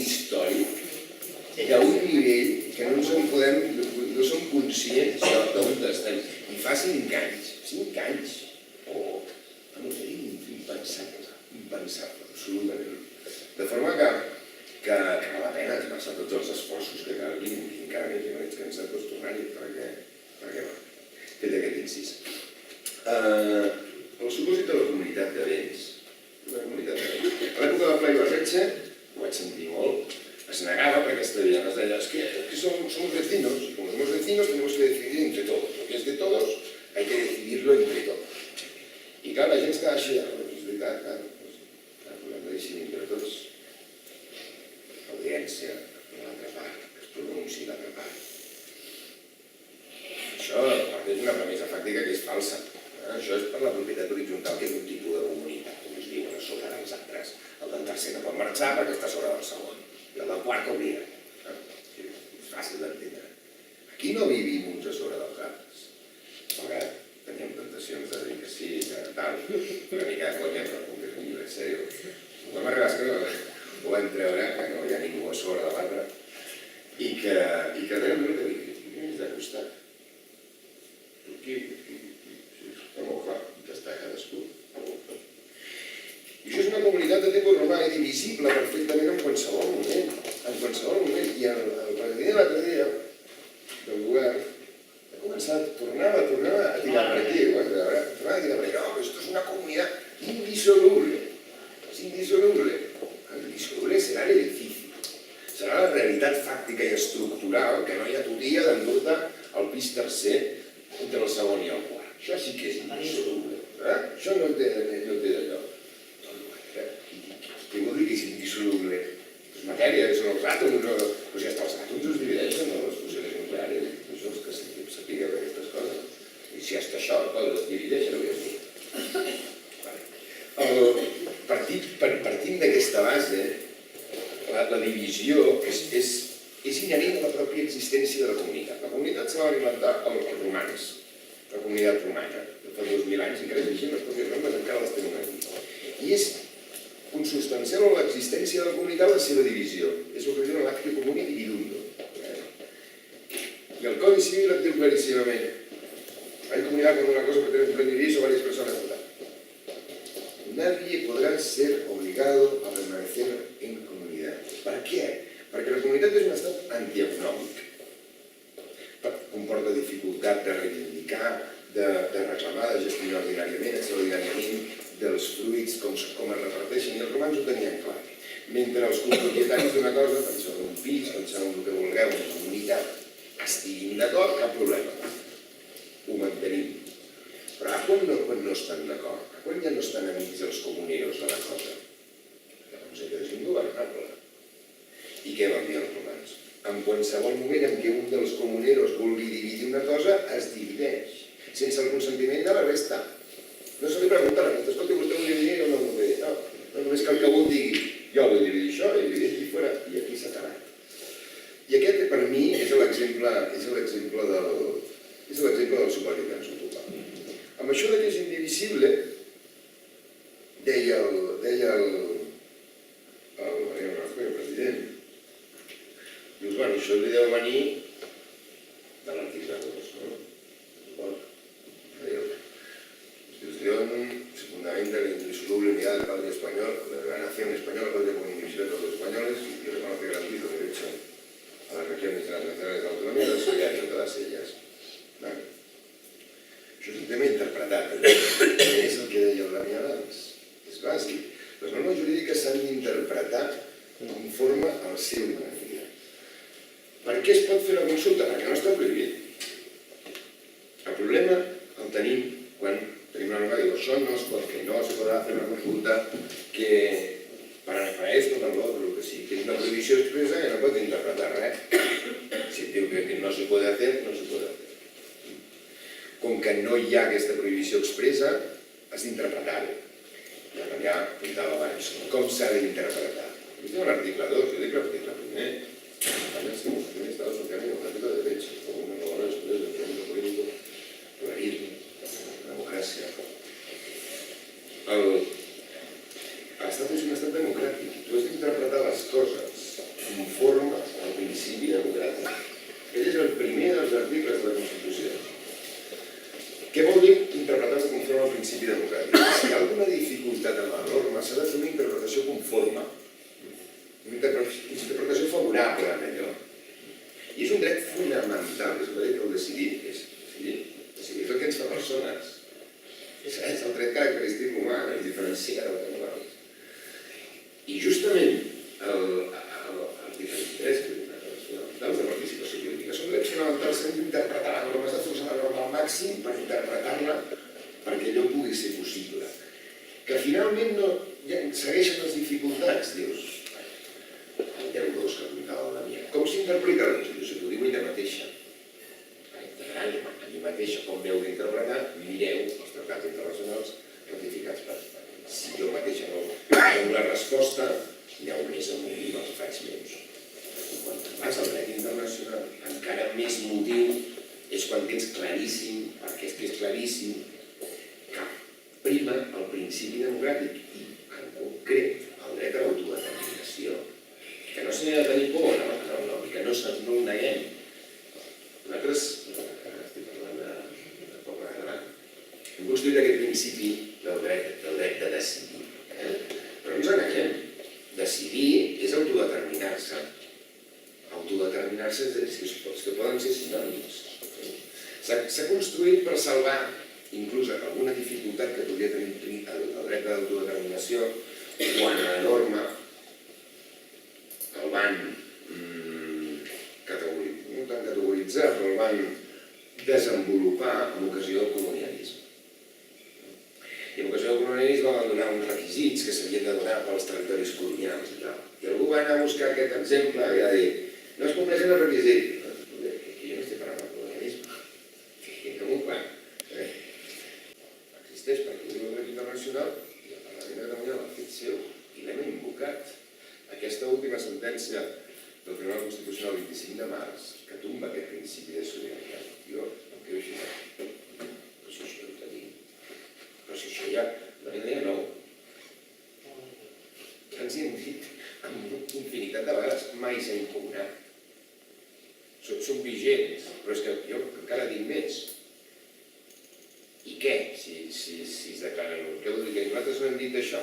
històric d'un nivell que no som conscients d'on estem. I fa 5 anys, impensable, absolutament. De forma que val la pena esmerçar tots els esforços que calguin i encara més jo no ets cansat doncs tornar-hi perquè va. Fet aquest incís. El supòsit de la comunitat de béns. A l'època de Pla i Barretxe ho vaig sentir molt. Es negava perquè es deia es que somos vecinos y como somos vecinos tenemos que decidir entre todos. Lo que es de todos hay que decidirlo entre todos. I clar, la gent estava així, és veritat, clar, volem decidir entre tots. Audiència, l'altra part, que es pronunciï l'altra part. Això és una premissa fàctica que és falsa. Això és per la propietat horitzontal, que és un tipus de comunitat, com es diuen, a sobre dels altres. El del tercer no pot marxar perquè està a sobre del segon. I el del quart obliga. És fàcil d'entendre. Aquí no vivim uns a sobre dels altres. Malgrat teníem tentacions de dir que sí, que tal, una mica de conya, però com que és un llibre sèrio. Ho vam arribar que ho vam treure, que no hi ha ningú a sobre de l'altre, i que realment que vivim de costat. Aquí, està molt clar, que està cadascú. I això és una comunitat de tipus romà i divisible perfectament en qualsevol moment. En qualsevol moment. I el president l'altre dia del govern tornava a tirar per aquí, tornava a tirar per aquí. No, esto es una comunidad indisoluble. Es indisoluble. El indisoluble serà l'edifici. Serà la realitat fàctica i estructural que no hi ha tutia d'endur-te al pis tercer entre el segon i el quart. Això sí que és indisoluble. Això no té d'allò. Què vol dir que és indisoluble? És matèria, són els àtoms, o sigui, hasta els àtoms es divideixen, les fusions nuclears, això és que sapigueu aquestes coses. I si hasta això es divideixen, ho vull dir. Partint d'aquesta base, la divisió és inherent a la pròpia existència de la comunitat. La comunitat se la van inventar els romans, la comunitat romana. Fa 2.000 anys encara és així, les pròpies normes encara les tenen aquí. I és consubstancial a l'existència de la comunitat la seva divisió. És el que diuen l'acte comuni dividundo. I el Codi Civil et diu claríssimament: hay comunidad cuando una cosa pertenece a un plan indiviso o varias personas. Nadie podrá ser obligado a permanecer en comunidad. ¿Para què? Perquè la comunitat és un estat antieconòmic. Comporta dificultat de reivindicar, de reclamar, de gestionar ordinàriament, extraordinàriament, dels fruits, com es reparteixen, i els romans ho tenien clar. Mentre els copropietaris d'una cosa, penseu en un pis, penseu en el que vulgueu, una comunitat, estiguin d'acord, cap problema. Ho mantenim. Però quan no estan d'acord? Quan ja no estan amics els comuneros de la cosa? Llavors allò és ingovernable. I què van dir els romans? En qualsevol moment en què un dels comuneros vulgui dividir una cosa, es divideix, sense el consentiment de la resta. No se li pregunta a la resta, escolta, vostè vol dividir o no vol dividir? No, només cal que un digui, jo vull dividir això i dividir aquí fora, i aquí s'ha acabat. I aquest, per mi, és l'exemple del supòsit que ens ocupa. Amb això que és indivisible, deia el Mariano Rajoy, el president, dius, bueno, això li deu venir de l'article 2, no? Constitución se fundamenta en la indisoluble unidad del Padre español, de la nación española, Padre por indivisible de los españoles, y reconoce garantizo el derecho a las regiones internacionales de autonomía de solidaridad en todas ellas. Això és un tema interpretat, és el que deia el Damià abans, és bàsic. Les normes jurídiques s'han d'interpretar conforme al seu benefici. Per què es pot fer la consulta? Perquè no està prohibit. El problema el tenim quan tenim una norma que diu això no es pot fer, no se podrà fer una consulta que para esto, para lo otro, que sí, que és una prohibició expresa que no pot interpretar res. Si et diu que no se puede hacer, no se puede hacer. Com que no hi ha aquesta prohibició expresa, has d'interpretar-ho. Ja apuntava abans, com s'ha d'interpretar. Diu l'article 2, jo dic l'article 1. España es un Estado social y democrático de derecho, con una novela después del pluralismo político, pluralismo, democràcia. L'estat és un estat democràtic i tu has d'interpretar les coses favorable a allò. I és un dret fonamental, és un dret que el decidir és decidir el que ens fa persones. És el dret característic humà, el diferenciar dels animals. I justament els diferents drets fonamentals de participació política són drets fonamentals que hem d'interpretar la norma, s'ha de forçar la norma al màxim per interpretar-la perquè allò pugui ser possible. Que finalment no segueixen les dificultats, dius, el 10-2 que apuntava la Damià. Com s'interpreta la Constitució? T'ho diu ella mateixa. Integrant a mi mateixa com m'heu d'interpretar, mireu els tractats internacionals ratificats per Espanya. Si jo mateixa no dono la resposta, aneu més amunt i me'ls faig meus. I quan vas al dret internacional, encara més motiu és quan tens claríssim, perquè és que és claríssim, que prima el principi democràtic i, en concret, el dret a l'autodeterminació. Que no s'ha de tenir por, no, que no ho neguem. Nosaltres, estic parlant de poble català, hem construït aquest principi del dret de decidir. Però no ens enganyem. Decidir és autodeterminar-se. Autodeterminar-se és que poden ser sinònims. S'ha construït per salvar inclús alguna dificultat que podria tenir el dret d'autodeterminació quan la norma el van no tant categoritzar, però el van desenvolupar en ocasió del colonialisme. I en ocasió del colonialisme van donar uns requisits que s'havien de donar pels territoris colonials i tal. I algú va anar a buscar aquest exemple i va dir no es compleixen els requisits. Jo no estic parlant del colonialisme. Que m'ho fan. Existeix perquè ho diu el dret internacional i el Parlament de Catalunya l'ha fet seu i l'hem invocat. Aquesta última sentència del Tribunal Constitucional el 25 de març que tomba aquest principi de solidaritat. Jo em quedo així. Però si això ho tenim. Però si això ja no n'hi ha nou. Ja ens hi hem dit amb infinitat de vegades mai s'ha impugnat. Són vigents, però és que jo encara dic més. I què, si es declaren? Què vol dir que nosaltres no hem dit això?